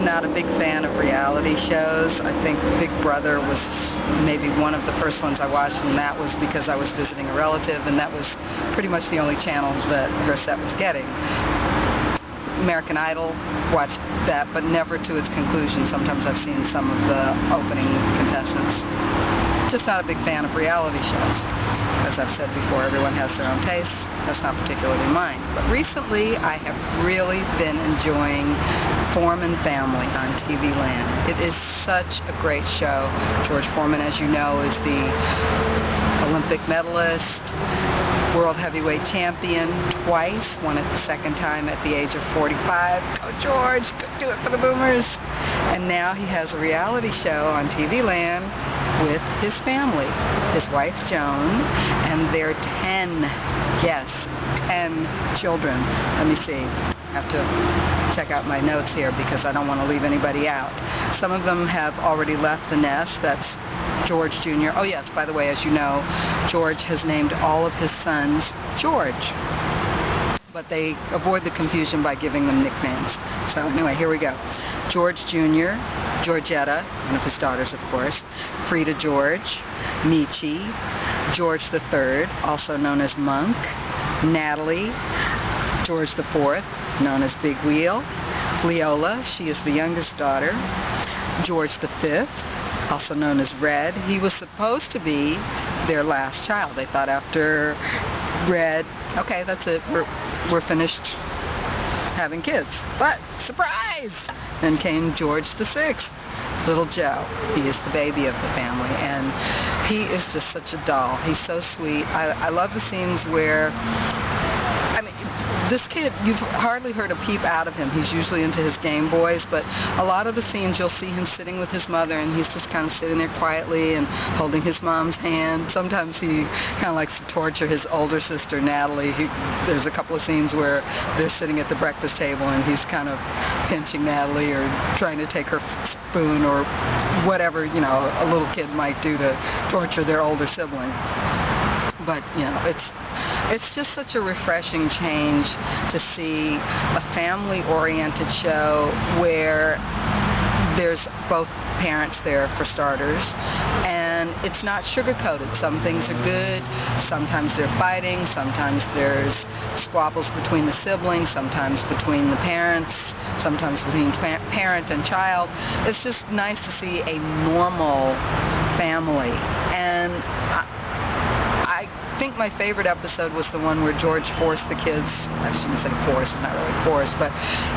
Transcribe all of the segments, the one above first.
not a big fan of reality shows. I think Big Brother was maybe one of the first ones I watched, and that was because I was visiting a relative, and that was pretty much the only channel that Versette was getting. American Idol, watched that, but never to its conclusion. Sometimes I've seen some of the opening contestants. Just not a big fan of reality shows. As I've said before, everyone has their own taste. That's not particularly mine. But recently, I have really been enjoying Foreman Family on TVLand. It is such a great show. George Foreman, as you know, is the Olympic medalist, world heavyweight champion twice, won it the second time at the age of 45. Go George, do it for the Boomers. And now he has a reality show on TVLand with his family, his wife Joan, and their 10 children. Let me see. I have to check out my notes here because I don't want to leave anybody out. Some of them have already left the nest. That's George Jr. Oh yes, by the way, as you know, George has named all of his sons George. But they avoid the confusion by giving them nicknames. So anyway, here we go. George Jr., Georgetta, one of his daughters of course, Frida George, Michi, George III, also known as Monk, Natalie, George IV, known as Big Wheel, Leola, she is the youngest daughter, George V, also known as Red. He was supposed to be their last child. They thought after Red, okay, that's it, we're finished having kids. But, surprise! Then came George VI, little Joe. He is the baby of the family, and he is just such a doll. He's so sweet. I love the scenes where, I mean, this kid, you've hardly heard a peep out of him. He's usually into his Game Boys, but a lot of the scenes you'll see him sitting with his mother, and he's just kind of sitting there quietly and holding his mom's hand. Sometimes he kind of likes to torture his older sister, Natalie. There's a couple of scenes where they're sitting at the breakfast table, and he's kind of pinching Natalie or trying to take her spoon or whatever, you know, a little kid might do to torture their older sibling. But, you know, it's just such a refreshing change to see a family-oriented show where there's both parents there for starters, and it's not sugar-coated. Some things are good, sometimes they're fighting, sometimes there's squabbles between the siblings, sometimes between the parents, sometimes between parent and child. It's just nice to see a normal family. And I think my favorite episode was the one where George forced the kids, I shouldn't say forced, it's not really forced, but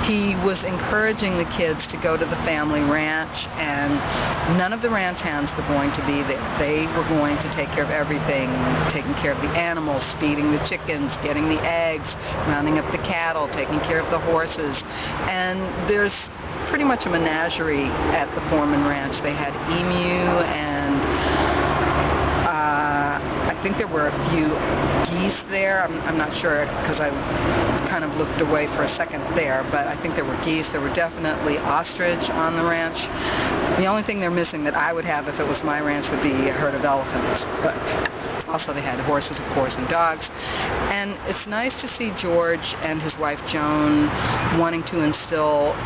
he was encouraging the kids to go to the family ranch, and none of the ranch hands were going to be there. They were going to take care of everything, taking care of the animals, feeding the chickens, getting the eggs, rounding up the cattle, taking care of the horses. And there's pretty much a menagerie at the Foreman Ranch. They had emu, and I think there were a few geese there. I'm not sure because I kind of looked away for a second there, but I think there were geese. There were definitely ostrich on the ranch. The only thing they're missing that I would have if it was my ranch would be a herd of elephants. But also they had horses, of course, and dogs. And it's nice to see George and his wife Joan wanting to instill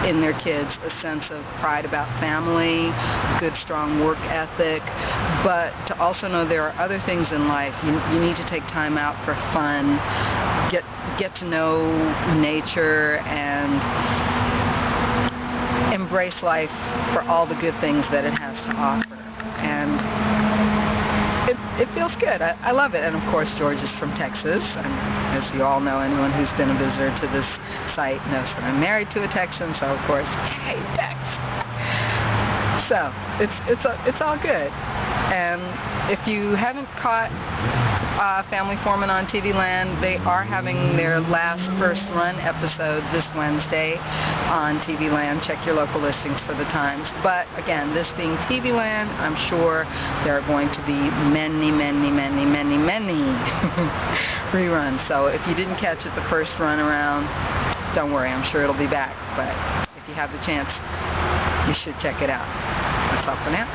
in their kids a sense of pride about family, good strong work ethic, but to also know there are other things in life. You need to take time out for fun, get to know nature, and embrace life for all the good things that it has to offer. And it feels good. I love it. And of course George is from Texas, and as you all know, anyone who's been a visitor to this site knows that I'm married to a Texan, so of course, hey, Tex! So, it's all good. And if you haven't caught Family Foreman on TVLand, they are having their last first run episode this Wednesday on TVLand. Check your local listings for the times. But again, this being TVLand, I'm sure there are going to be many reruns. So if you didn't catch it the first run around, don't worry, I'm sure it'll be back. But if you have the chance, you should check it out. That's all for now.